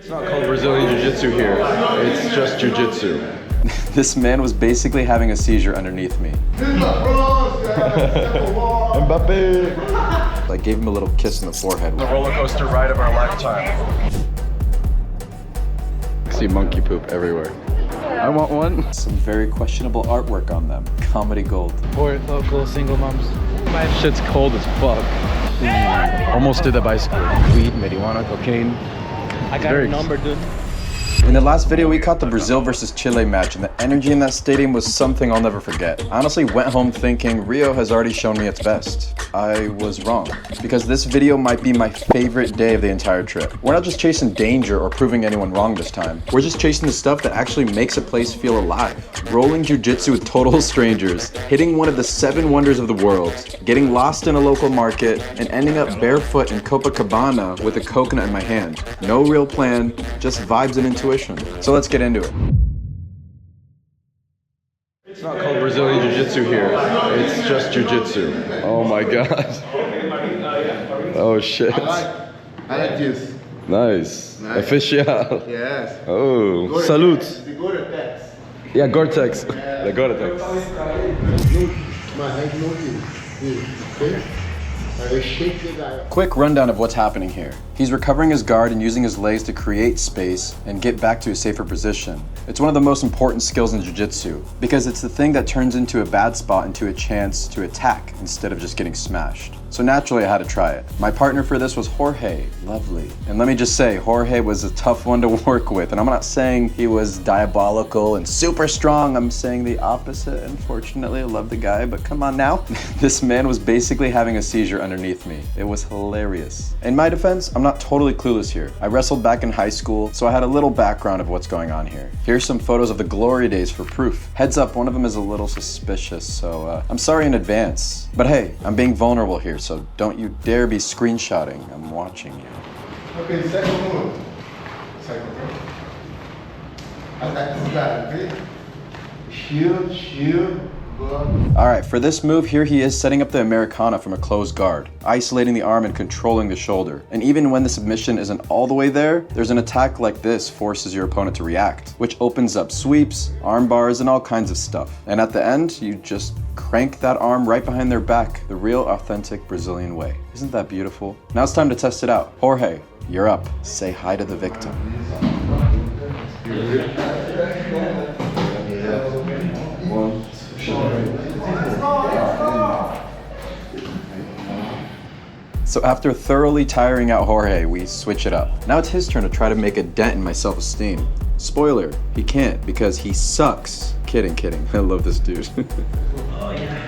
It's not called Brazilian Jiu Jitsu here. It's just Jiu Jitsu. This man was basically having a seizure underneath me. Mbappe! I gave him a little kiss in the forehead. The roller coaster ride of our lifetime. I see monkey poop everywhere. I want one. Some very questionable artwork on them. Comedy gold. Poor local single moms. Shit's cold as fuck. Almost did the bicycle. Weed, marijuana, cocaine. I got a number, dude. In the last video, we caught the Brazil versus Chile match, and the energy in that stadium was something I'll never forget. I honestly went home thinking Rio has already shown me its best. I was wrong, because this video might be my favorite day of the entire trip. We're not just chasing danger or proving anyone wrong this time. We're just chasing the stuff that actually makes a place feel alive. Rolling jiu-jitsu with total strangers, hitting one of the 7 wonders of the world, getting lost in a local market, and ending up barefoot in Copacabana with a coconut in my hand. No real plan, just vibes and intuition. So let's get into it. It's not called Brazilian Jiu Jitsu here. It's just Jiu Jitsu. Oh my god. Oh shit. I like this. Nice. Official. Yes. Oh, salute. The Gore-Tex. Yeah, Gore-Tex. The Gore-Tex. My head no here. Okay? I shake the guy. Quick rundown of what's happening here. He's recovering his guard and using his legs to create space and get back to a safer position. It's one of the most important skills in jiu-jitsu because it's the thing that turns into a bad spot into a chance to attack instead of just getting smashed. So naturally I had to try it. My partner for this was Jorge, lovely. And let me just say, Jorge was a tough one to work with, and I'm not saying he was diabolical and super strong, I'm saying the opposite. Unfortunately, I love the guy, but come on now. This man was basically having a seizure underneath me. It was hilarious. In my defense, I'm not totally clueless here. I wrestled back in high school, so I had a little background of what's going on here. Here's some photos of the glory days for proof. Heads up, one of them is a little suspicious, so I'm sorry in advance. But hey, I'm being vulnerable here, so don't you dare be screenshotting. I'm watching you. Okay, second move. Second move. Attack this guy, okay? Shield, shield. Alright, for this move, here he is setting up the Americana from a closed guard, isolating the arm and controlling the shoulder. And even when the submission isn't all the way there, there's an attack like this forces your opponent to react, which opens up sweeps, arm bars, and all kinds of stuff. And at the end, you just crank that arm right behind their back, the real authentic Brazilian way. Isn't that beautiful? Now it's time to test it out. Jorge, you're up. Say hi to the victim. So after thoroughly tiring out Jorge, we switch it up. Now it's his turn to try to make a dent in my self-esteem. Spoiler, he can't because he sucks. Kidding, kidding. I love this dude. Oh, yeah.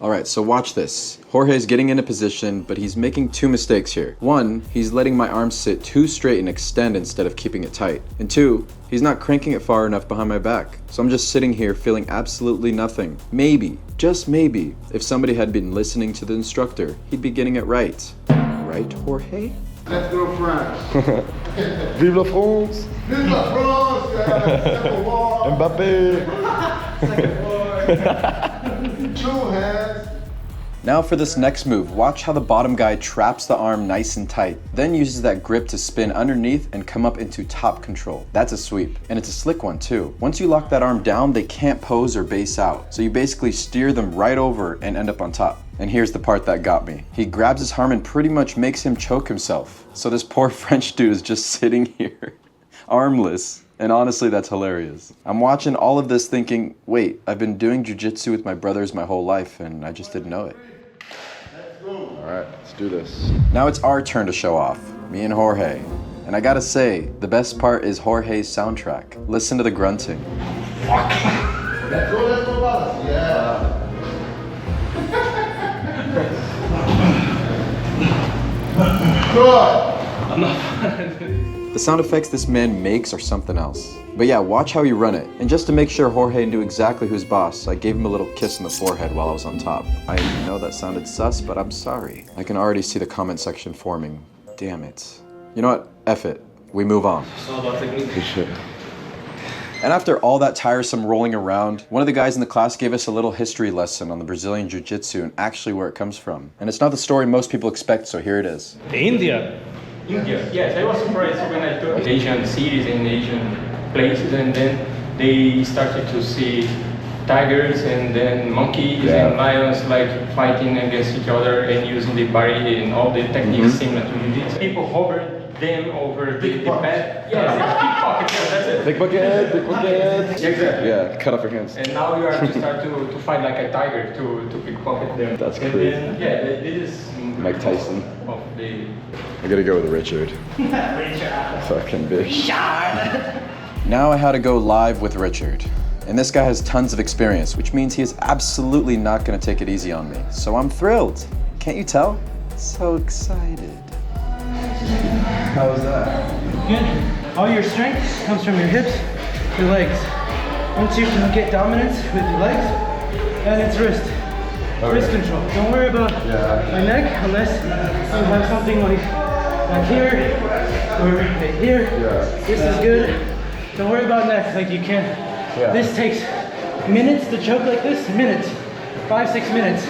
Alright, so watch this. Jorge's getting into position, but he's making 2 mistakes here. 1, he's letting my arm sit too straight and extend instead of keeping it tight. And 2, he's not cranking it far enough behind my back. So I'm just sitting here feeling absolutely nothing. Maybe, just maybe, if somebody had been listening to the instructor, he'd be getting it right. Right, Jorge? Let's go, France. Vive la France! Vive la France! Second war. Mbappe! Second war. 2 hands. Now for this next move, watch how the bottom guy traps the arm nice and tight, then uses that grip to spin underneath and come up into top control. That's a sweep, and it's a slick one too. Once you lock that arm down, they can't pose or base out, so you basically steer them right over and end up on top. And here's the part that got me. He grabs his arm and pretty much makes him choke himself. So this poor French dude is just sitting here, armless. And honestly, that's hilarious. I'm watching all of this thinking, wait, I've been doing jiu-jitsu with my brothers my whole life and I just didn't know it. All right, let's do this. Now it's our turn to show off, me and Jorge. And I gotta say, the best part is Jorge's soundtrack. Listen to the grunting. Let's go, Wallace. Yeah. Good. I'm not. The sound effects this man makes are something else. But yeah, watch how you run it. And just to make sure Jorge knew exactly who's boss, I gave him a little kiss in the forehead while I was on top. I know that sounded sus, but I'm sorry. I can already see the comment section forming. Damn it. You know what? F it. We move on. It's all about technique. Good shit. And after all that tiresome rolling around, one of the guys in the class gave us a little history lesson on the Brazilian Jiu Jitsu and actually where it comes from. And it's not the story most people expect, so here it is. India. India, yes, I was surprised when I took Asian cities and Asian places, and then they started to see tigers and then monkeys and lions like fighting against each other and using the bari and all the techniques similar to jiu-jitsu. People hovered them over the bed. Yes, pickpocket, that's it. Pickpocket. Yeah, exactly. Yeah, cut off your hands. And now you are to start to fight like a tiger to pickpocket them. That's and crazy. Then, yeah, this is Mike Tyson. of the I gotta go with Richard. Fucking bitch. Now I had to go live with Richard. And this guy has tons of experience, which means he is absolutely not gonna take it easy on me. So I'm thrilled. Can't you tell? So excited. How was that? Good. All your strength comes from your hips, your legs. Once you can get dominance with your legs, and it's wrist. Wrist control. Don't worry about my neck unless you have something like here or right here. This is good. Don't worry about neck, like you can't. This takes minutes to choke like this, minutes. 5-6 minutes.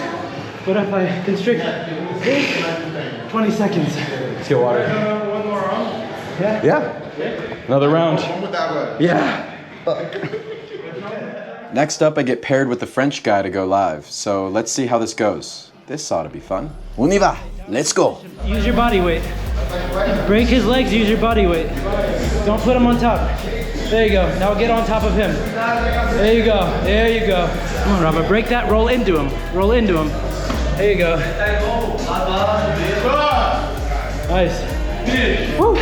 But if I constrict this, 20 seconds. Let's get water. One more round? Yeah. Another round. Yeah. Next up, I get paired with the French guy to go live. So let's see how this goes. This ought to be fun. On y va. Let's go. Use your body weight. Break his legs, use your body weight. Don't put him on top. There you go. Now get on top of him. There you go. There you go. Come on, Robert. Break that. Roll into him. Roll into him. There you go. Nice. Woo.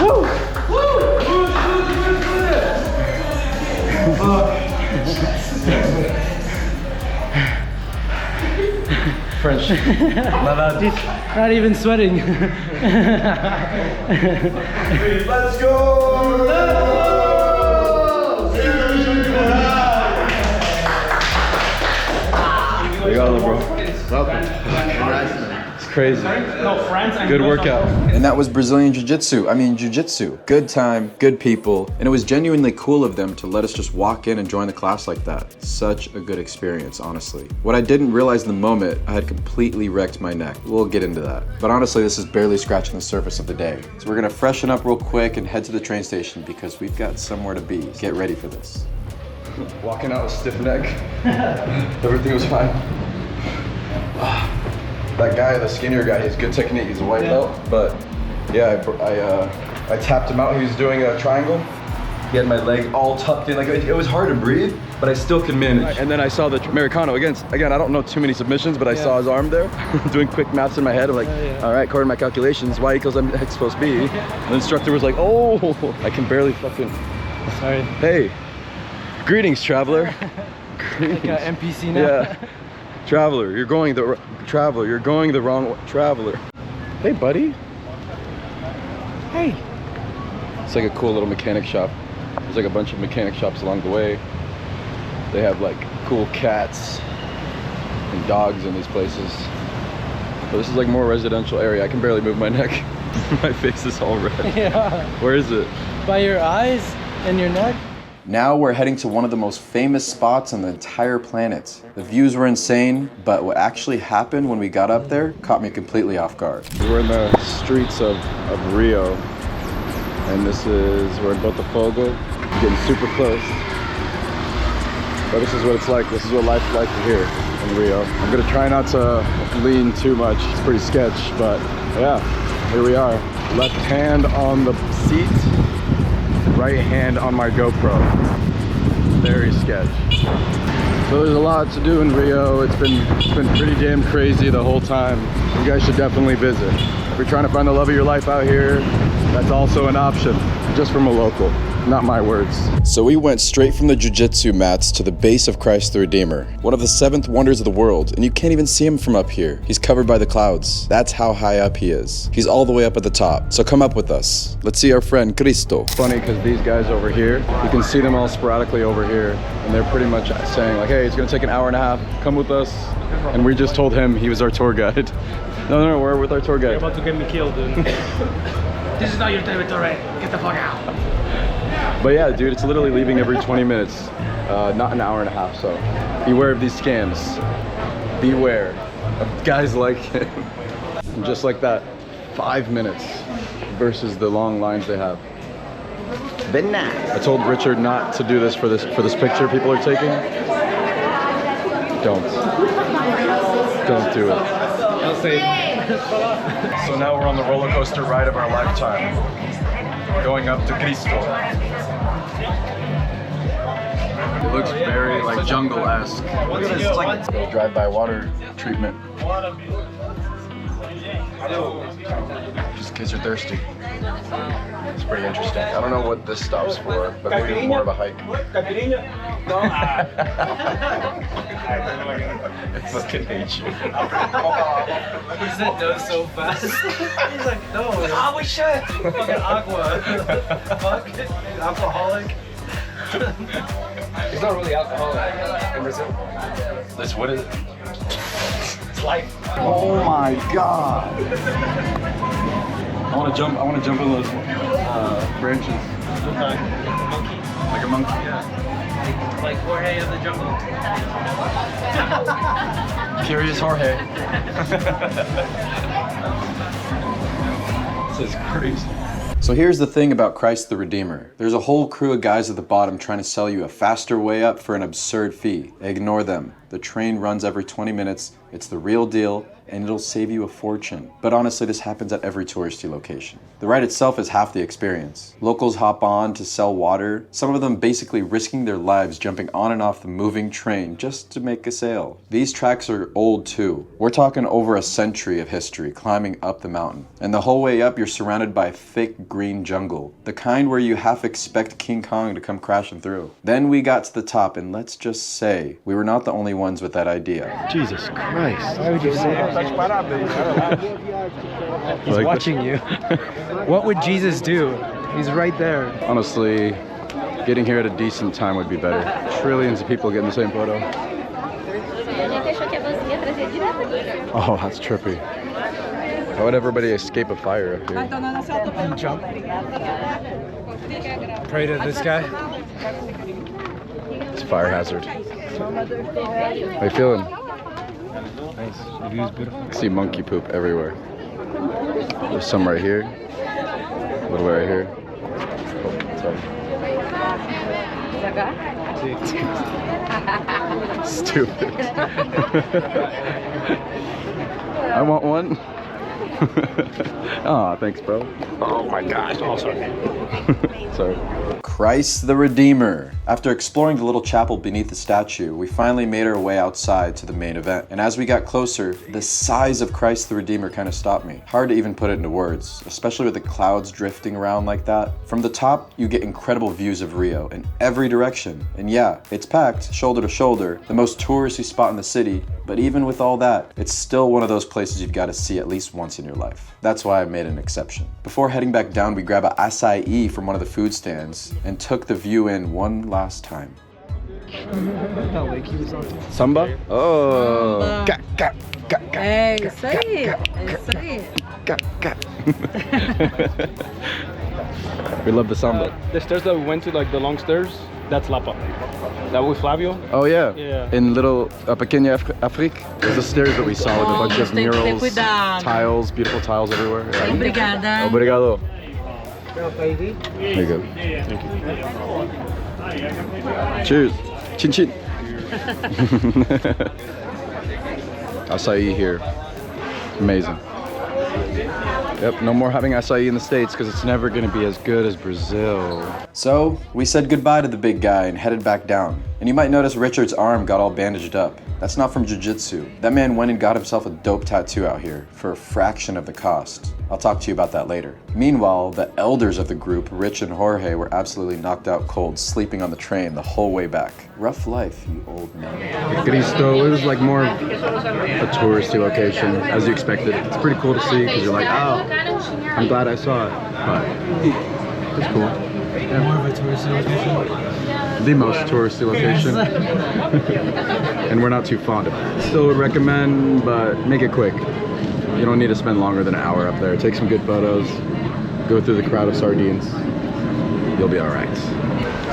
Woo. French. Not even sweating. Let's go! We got it, bro. It's crazy. Good workout. And that was Brazilian Jiu-Jitsu. Good time, good people, and it was genuinely cool of them to let us just walk in and join the class like that. Such a good experience, honestly. What I didn't realize in the moment, I had completely wrecked my neck. We'll get into that. But honestly, this is barely scratching the surface of the day. So we're gonna freshen up real quick and head to the train station because we've got somewhere to be. Get ready for this. Walking out with stiff neck. Everything was fine. That guy, the skinnier guy, he's good technique. He's a white belt, but yeah, I tapped him out. He was doing a triangle. He had my leg all tucked in, like it was hard to breathe, but I still could manage. And then I saw the Americano again. I don't know too many submissions, but I saw his arm there, doing quick maths in my head. I'm like, all right, according to my calculations, y equals mx plus b. And the instructor was like, oh, I can barely fucking. Sorry. Hey, greetings, traveler. Like a NPC now. Yeah. Traveler, you're going the wrong way. Traveler. Hey, buddy. Hey. It's like a cool little mechanic shop. There's like a bunch of mechanic shops along the way. They have like cool cats and dogs in these places. But this is like more residential area. I can barely move my neck. My face is all red. Yeah. Where is it? By your eyes and your neck. Now we're heading to one of the most famous spots on the entire planet. The views were insane, but what actually happened when we got up there caught me completely off guard. We're in the streets of Rio, and we're in Botafogo, getting super close. But this is what it's like. This is what life's like here in Rio. I'm gonna try not to lean too much. It's pretty sketch, but yeah, here we are. Left hand on the seat, right hand on my GoPro. Very sketch. So there's a lot to do in Rio. It's been pretty damn crazy the whole time. You guys should definitely visit. If you're trying to find the love of your life out here, that's also an option, just from a local. Not my words. So we went straight from the jiu-jitsu mats to the base of Christ the Redeemer, one of the 7th wonders of the world, and you can't even see him from up here. He's covered by the clouds. That's how high up he is. He's all the way up at the top. So come up with us. Let's see our friend Cristo. Funny because these guys over here, you can see them all sporadically over here, and they're pretty much saying like, hey, it's gonna take an hour and a half, come with us. And we just told him he was our tour guide. No, we're with our tour guide. You're about to get me killed, dude. This is not your territory. Get the fuck out. But yeah, dude, it's literally leaving every 20 minutes, not an hour and a half. So beware of these scams. Beware of guys like him. And just like that, 5 minutes versus the long lines they have. I told Richard not to do this for this picture people are taking. Don't do it. I'll save. So now we're on the roller coaster ride of our lifetime, going up to Cristo. It looks very like jungle-esque. It's like a drive-by water treatment. Just in case you're thirsty. It's pretty interesting. I don't know what this stops for, but maybe more of a hike. It's fucking nature. He said no so fast. He's like, no. Oh, we should. Fucking aqua. Fuck. Alcoholic. It's not really alcoholic in Brazil. This, what is it? It's life. Oh my god! I want to jump on those branches. Monkey. Like a monkey? Yeah. Like Jorge of the jungle. Curious Jorge. This is crazy. So here's the thing about Christ the Redeemer. There's a whole crew of guys at the bottom trying to sell you a faster way up for an absurd fee. Ignore them. The train runs every 20 minutes. It's the real deal, and it'll save you a fortune. But honestly, this happens at every touristy location. The ride itself is half the experience. Locals hop on to sell water, some of them basically risking their lives jumping on and off the moving train just to make a sale. These tracks are old too. We're talking over a century of history climbing up the mountain. And the whole way up, you're surrounded by thick green jungle, the kind where you half expect King Kong to come crashing through. Then we got to the top, and let's just say, we were not the only ones with that idea. Jesus Christ. Why would you say that? He's Like watching you. What would Jesus do? He's right there. Honestly, getting here at a decent time would be better. Trillions of people getting the same photo. Oh, that's trippy. How would everybody escape a fire up here? Jump. Pray to this guy. It's a fire hazard. How you feeling? Nice. The view's beautiful. I see monkey poop everywhere. There's some right here. A little bit right here. Oh, sorry. Stupid. I want one. Oh, thanks, bro. Oh my gosh. Oh, sorry. Sorry. Christ the Redeemer. After exploring the little chapel beneath the statue, we finally made our way outside to the main event. And as we got closer, the size of Christ the Redeemer kind of stopped me. Hard to even put it into words, especially with the clouds drifting around like that. From the top, you get incredible views of Rio in every direction. And yeah, it's packed, shoulder to shoulder, the most touristy spot in the city. But even with all that, it's still one of those places you've got to see at least once in your life. That's why I made an exception. Before heading back down, we grab an acai from one of the food stands and took the view in one last time. Samba? Oh. É isso aí, é isso aí. We love the samba. The stairs that we went to, like the long stairs, that's Lapa. That with Flavio. Oh yeah. Yeah. In little Pequena Afrique, there's the stairs that we saw with a bunch of Tem que ter murals, cuidado. tiles, beautiful tiles everywhere. Yeah. Obrigada. Obrigado. There you go. Thank you. Cheers. Chin chin. Acai here. Amazing. Yep, no more having acai in the States because it's never going to be as good as Brazil. So, we said goodbye to the big guy and headed back down. And you might notice Richard's arm got all bandaged up. That's not from jiu-jitsu. That man went and got himself a dope tattoo out here for a fraction of the cost. I'll talk to you about that later. Meanwhile, the elders of the group, Rich and Jorge, were absolutely knocked out cold, sleeping on the train the whole way back. Rough life, you old man. Cristo, it was like more of a touristy location, as you expected. It's pretty cool to see because you're like, oh, I'm glad I saw it. But it's cool. Yeah. More of a touristy location. The most touristy location. And we're not too fond of it. Still would recommend, but make it quick. You don't need to spend longer than an hour up there. Take some good photos. Go through the crowd of sardines. you'll be all right.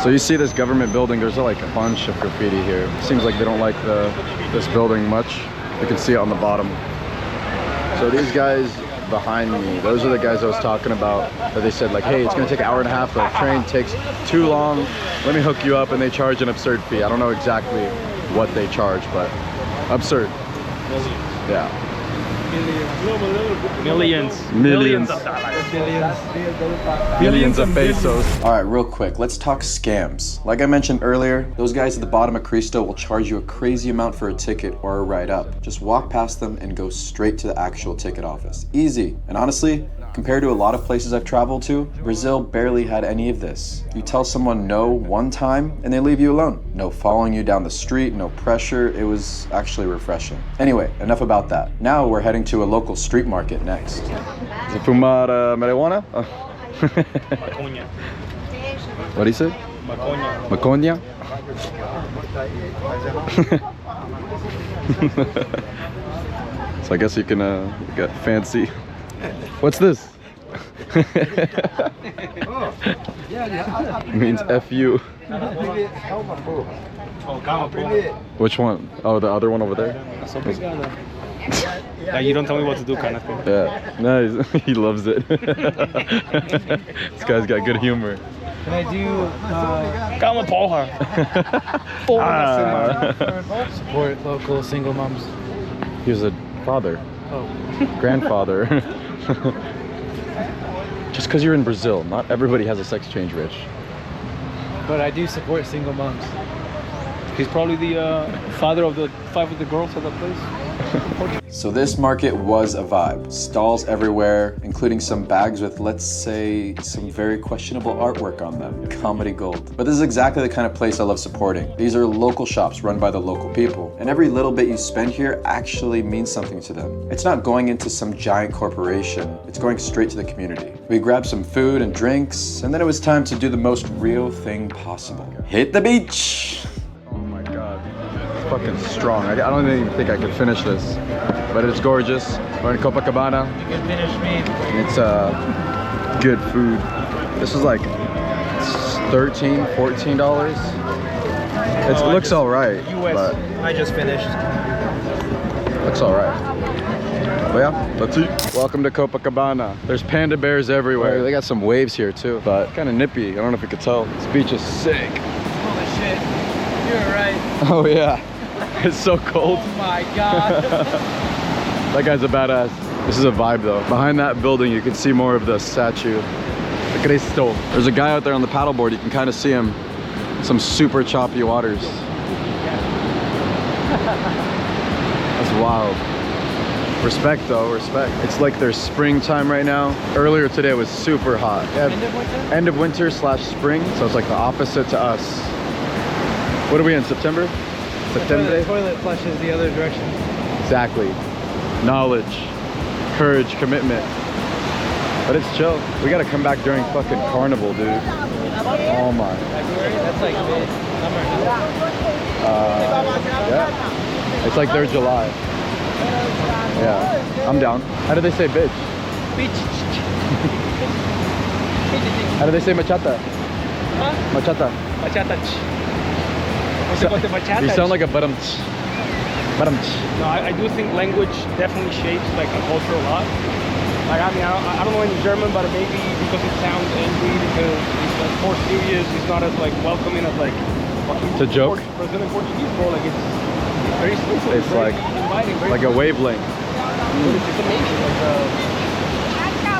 So you see this government building, there's like a bunch of graffiti here. Seems like they don't like this building much. You can see it on the bottom. So these guys behind me, those are the guys I was talking about, that they said like, hey, it's gonna take an hour and a half, the train takes too long, let me hook you up, and they charge an absurd fee. I don't know exactly what they charge, but absurd. Yeah. Millions. Millions. of dollars. Billions of pesos. All right, real quick, let's talk scams. Like I mentioned earlier, those guys at the bottom of Cristo will charge you a crazy amount for a ticket or a ride up. Just walk past them and go straight to the actual ticket office. Easy. And honestly, compared to a lot of places I've traveled to, Brazil barely had any of this. You tell someone no one time and they leave you alone. No following you down the street, no pressure. It was actually refreshing. Anyway, enough about that. Now we're heading to a local street market next. Você fumar marijuana? Maconha. What do you say? Maconha. Maconha? So I guess you can get fancy. What's this? It means F-U. Which one? Oh, the other one over there? Yeah, you don't tell me what to do kind of thing. Yeah, nice. He loves it. This guy's got good humor. Can I do Calma, porra. support local single moms? He was a father. Oh. Grandfather. Just because you're in Brazil, not everybody has a sex change, Rich. But I do support single moms. He's probably the father of the 5 of the girls at that place. So this market was a vibe. Stalls everywhere, including some bags with, let's say, some very questionable artwork on them. Comedy gold. But this is exactly the kind of place I love supporting. These are local shops run by the local people. And every little bit you spend here actually means something to them. It's not going into some giant corporation. It's going straight to the community. We grabbed some food and drinks, and then it was time to do the most real thing possible. Hit the beach! Oh my god. It's fucking strong. I don't even think I could finish this. But it's gorgeous. We're in Copacabana. You can finish me. It's good food. This is like $13, $14. It looks alright. US. I just finished. Looks alright. But yeah, let's eat. Welcome to Copacabana. There's panda bears everywhere. They got some waves here too, but kind of nippy. I don't know if you could tell. This beach is sick. Holy shit. You're right. Oh yeah. It's so cold. Oh my god. That guy's a badass. This is a vibe though. Behind that building, you can see more of the statue. The Cristo. There's a guy out there on the paddleboard. You can kind of see him. Some super choppy waters. That's wild. Respect though, respect. It's like there's springtime right now. Earlier today it was super hot. Yeah, end of winter / spring. So it's like the opposite to us. What are we in, September? September? The toilet flushes the other direction. Exactly. Knowledge, courage, commitment. But it's chill. We gotta come back during fucking carnival, dude. Oh my. February? That's like mid-summer. Yeah. It's like their July. Yeah. I'm down. How do they say bitch? Beach. How do they say machata? Huh? Machata. Bachata. You sound like a badumch. Badumch. No, I do think language definitely shapes like a culture a lot. Like I mean, I don't know any German, but maybe because it sounds angry, because it's like more serious, it's not as like welcoming as like To joke? Brazilian Portuguese, bro. Like it's very simple. It's very like inviting, very like a wavelength. It's amazing. Like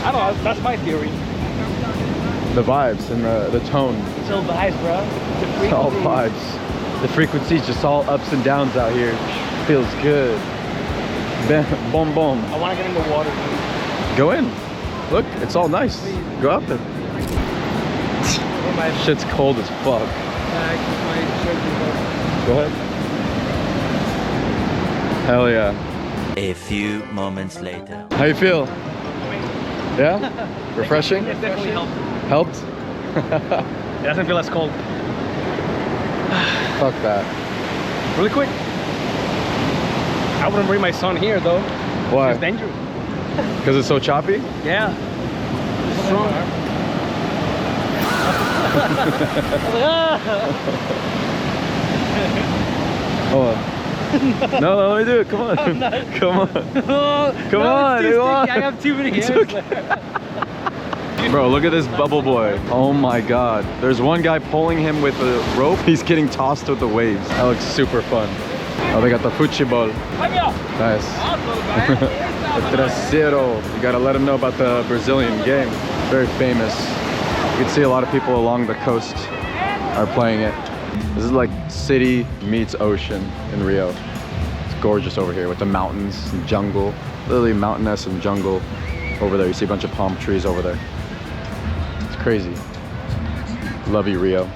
I don't know. That's my theory. The vibes and the tone. It's all vibes, bro. It's all vibes. The frequency's just all ups and downs out here. Feels good. Boom, boom. I want to get in the water, dude. Go in. Look, it's all nice. Go out there. Shit's cold as fuck. Go ahead. Hell yeah. A few moments later. How you feel? Yeah? Refreshing? It definitely helped. Helped? It doesn't feel as cold. Fuck that. Really quick. I wouldn't bring my son here though. Why? It's dangerous. Because it's so choppy? Yeah. Strong. Oh. No, let me do it. Come on. Come on. Come on. I have too many hands. Bro, look at this bubble boy. Oh my god. There's one guy pulling him with a rope. He's getting tossed with the waves. That looks super fun. Oh, they got the futebol. Nice. The Terceiro. You gotta let them know about the Brazilian game. Very famous. You can see a lot of people along the coast are playing it. This is like city meets ocean in Rio. It's gorgeous over here with the mountains and jungle. Literally mountainous and jungle over there. You see a bunch of palm trees over there. It's crazy. Love you, Rio.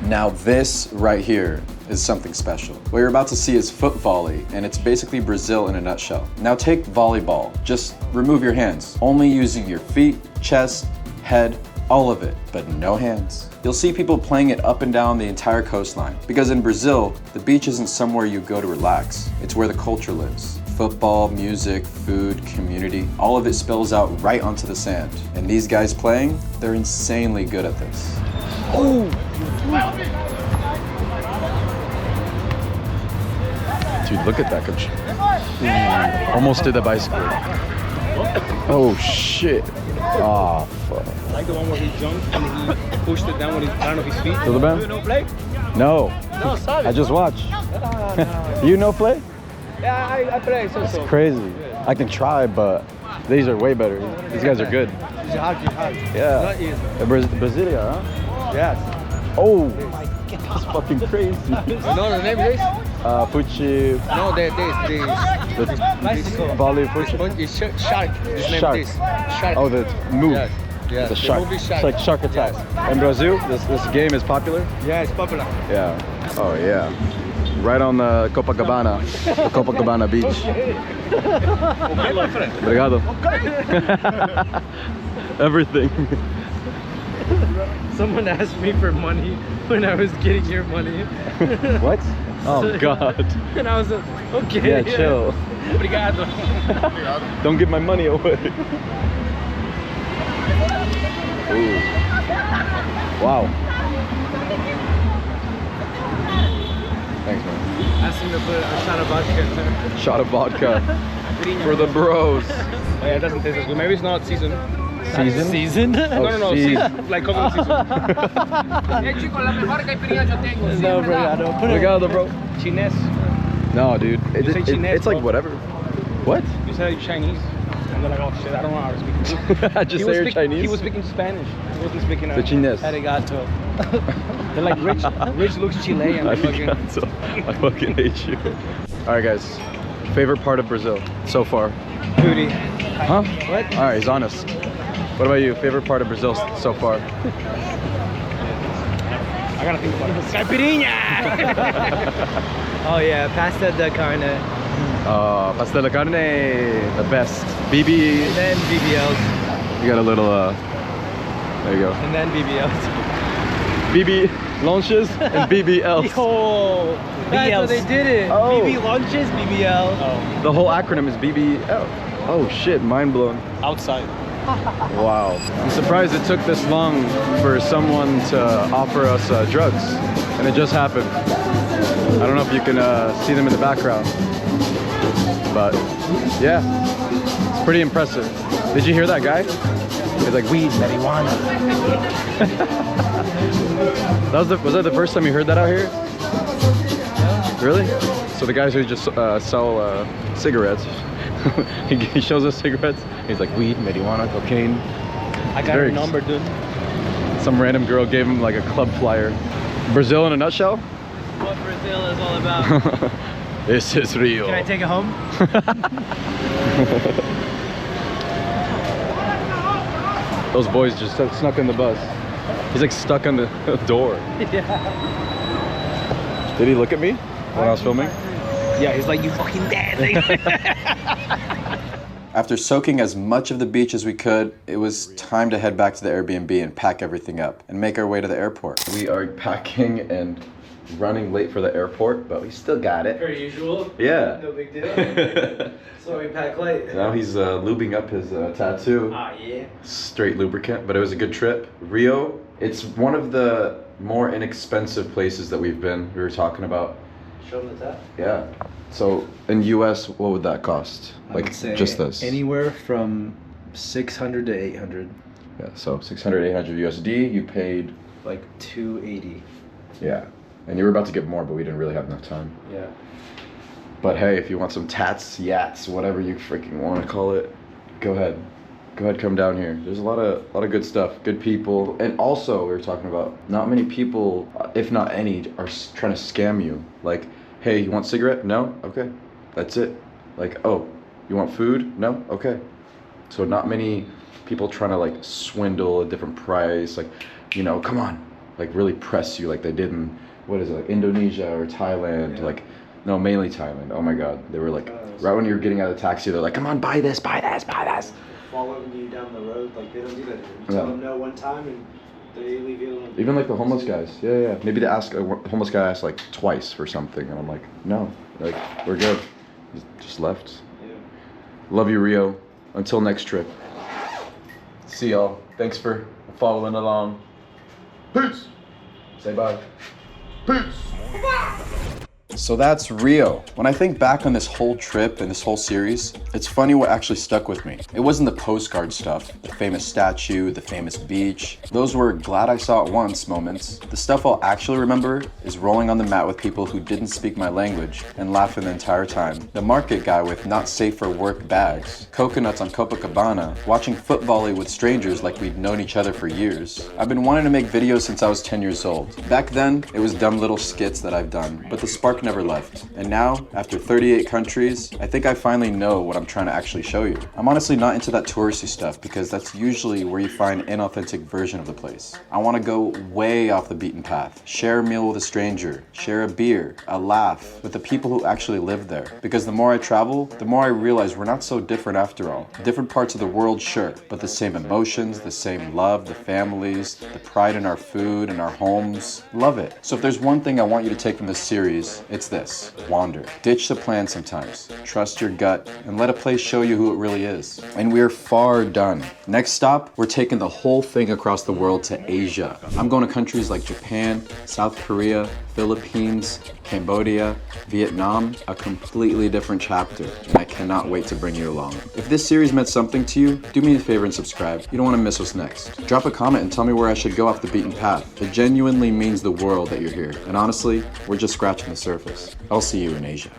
Now this right here is something special. What you're about to see is foot volley, and it's basically Brazil in a nutshell. Now take volleyball. Just remove your hands. Only using your feet, chest, head, all of it, but no hands. You'll see people playing it up and down the entire coastline. Because in Brazil, the beach isn't somewhere you go to relax. It's where the culture lives. Football, music, food, community, all of it spills out right onto the sand. And these guys playing, they're insanely good at this. Oh! Dude, look at that, coach. Almost did the bicycle. Oh shit. Oh, fuck. I like the one where he jumped and he pushed it down with his, I don't know, his feet. To the band? You know play? No. No, sorry. I just watch. No. You know play? Yeah, I play. So. Crazy. I can try, but these are way better. These guys are good. It's hard. Yeah. Not easy. Brasilia, huh? Yes. Oh, that's fucking crazy. You know the name of this? Fuchi. No, this. The volley fuchi. It's shark. His name Shark. is Shark. Oh, the move. Yes. It's a The shark. movie It's Shark. like shark attack. In Brazil, this game is popular. Yeah, it's popular. Yeah. Oh yeah. Right on the Copacabana, the Copacabana beach. Obrigado. Everything. Someone asked me for money when I was getting your money. What? Oh God. And I was like, okay. Yeah, chill. Obrigado. Don't give my money away. Ooh. Wow. Thanks, man. Asked him to put a shot of vodka in there. Shot of vodka for the bros. Oh, yeah, it doesn't taste as good. Maybe it's not seasoned. Season? Seasoned? No, seasoned. Like coconut season. No, obrigado. Put it. Obrigado, bro. Chinese. No, dude. You say Chinese, It's like bro. whatever. What? You said you're Chinese. And they're like, oh shit, I don't know how to speak. I just say you're Chinese? He was speaking Spanish. He wasn't speaking The Chinese. Arigato. They're like, rich looks Chilean. Arigato. I fucking hate you. Alright guys, favorite part of Brazil so far? Booty. Huh? What? Alright, he's honest. What about you? Favorite part of Brazil so far? I gotta think about it. Caipirinha! Oh yeah, pasta de carne. Pastel de carne, the best. BB. And then BBLs. You got a little, there you go. And then BBLs. BB launches and BBLs. Oh, that's how they did it. Oh. BB launches, BBL. Oh, The whole acronym is BBL. Oh shit, mind blown. outside. Wow. I'm surprised it took this long for someone to offer us drugs. And it just happened. I don't know if you can see them in the background. But yeah, it's pretty impressive. Did you hear that guy? He's like, weed, marijuana. Was that the first time you heard that out here? Really? So the guys who just sell cigarettes, he shows us cigarettes. He's like, weed, marijuana, cocaine. I got her number, dude. Some random girl gave him like a club flyer. Brazil in a nutshell? What Brazil is all about. This is Rio. Can I take it home? Those boys just snuck in the bus. He's like stuck on the door. Yeah. Did he look at me when I was filming? Yeah, he's like, you fucking dead. After soaking as much of the beach as we could, it was time to head back to the Airbnb and pack everything up and make our way to the airport. We are packing and running late for the airport, but we still got it. Per usual. Yeah. No big deal. So we pack light. Now he's lubing up his tattoo. Ah, yeah. Straight lubricant, but it was a good trip. Rio It's one of the more inexpensive places that we've been. We were talking about. Show them the tap. Yeah. So in US, what would that cost? I Like would say just this? Anywhere from 600 to 800. Yeah. So 600, 800 USD. You paid. Like 280. Yeah. And you were about to get more, but we didn't really have enough time. Yeah. But hey, if you want some tats, yats, whatever you freaking want to call it, go ahead. Go ahead, come down here. There's a lot of good stuff, good people. And also, we were talking about not many people, if not any, are trying to scam you. Like, hey, you want a cigarette? No? Okay. That's it. Like, oh, you want food? No? Okay. So not many people trying to like swindle a different price, like, you know, come on, like really press you like they did in, what is it, like Indonesia or Thailand, Yeah. like, no, mainly Thailand. Oh my God. They were like, right when you're getting out of the taxi, they're like, come on, buy this, buy this, buy this. Following you down the road, like they don't do that here. You Yeah. tell them no one time and they leave you alone. Even like the homeless guys. Yeah. Maybe they ask, a homeless guy asked like twice for something, and I'm like, no, like, we're good. Just left. Yeah. Love you, Rio. Until next trip. See y'all. Thanks for following along. Peace. Say bye. Peace. So that's Rio. When I think back on this whole trip and this whole series, it's funny what actually stuck with me. It wasn't the postcard stuff, the famous statue, the famous beach. Those were glad I saw it once moments. The stuff I'll actually remember is rolling on the mat with people who didn't speak my language and laughing the entire time. The market guy with not safe for work bags, coconuts on Copacabana, watching foot volley with strangers like we'd known each other for years. I've been wanting to make videos since I was 10 years old. Back then, it was dumb little skits that I've done, but the spark never left. And now, after 38 countries, I think I finally know what I'm trying to actually show you. I'm honestly not into that touristy stuff because that's usually where you find an inauthentic version of the place. I want to go way off the beaten path, share a meal with a stranger, share a beer, a laugh with the people who actually live there. Because the more I travel, the more I realize we're not so different after all. Different parts of the world, sure, but the same emotions, the same love, the families, the pride in our food and our homes. Love it. So if there's one thing I want you to take from this series, it's this: wander. Ditch the plan sometimes. Trust your gut and let a place show you who it really is. And we're far done. Next stop, we're taking the whole thing across the world to Asia. I'm going to countries like Japan, South Korea, Philippines, Cambodia, Vietnam, a completely different chapter, and I cannot wait to bring you along. If this series meant something to you, do me a favor and subscribe. You don't want to miss what's next. Drop a comment and tell me where I should go off the beaten path. It genuinely means the world that you're here, and honestly, we're just scratching the surface. I'll see you in Asia.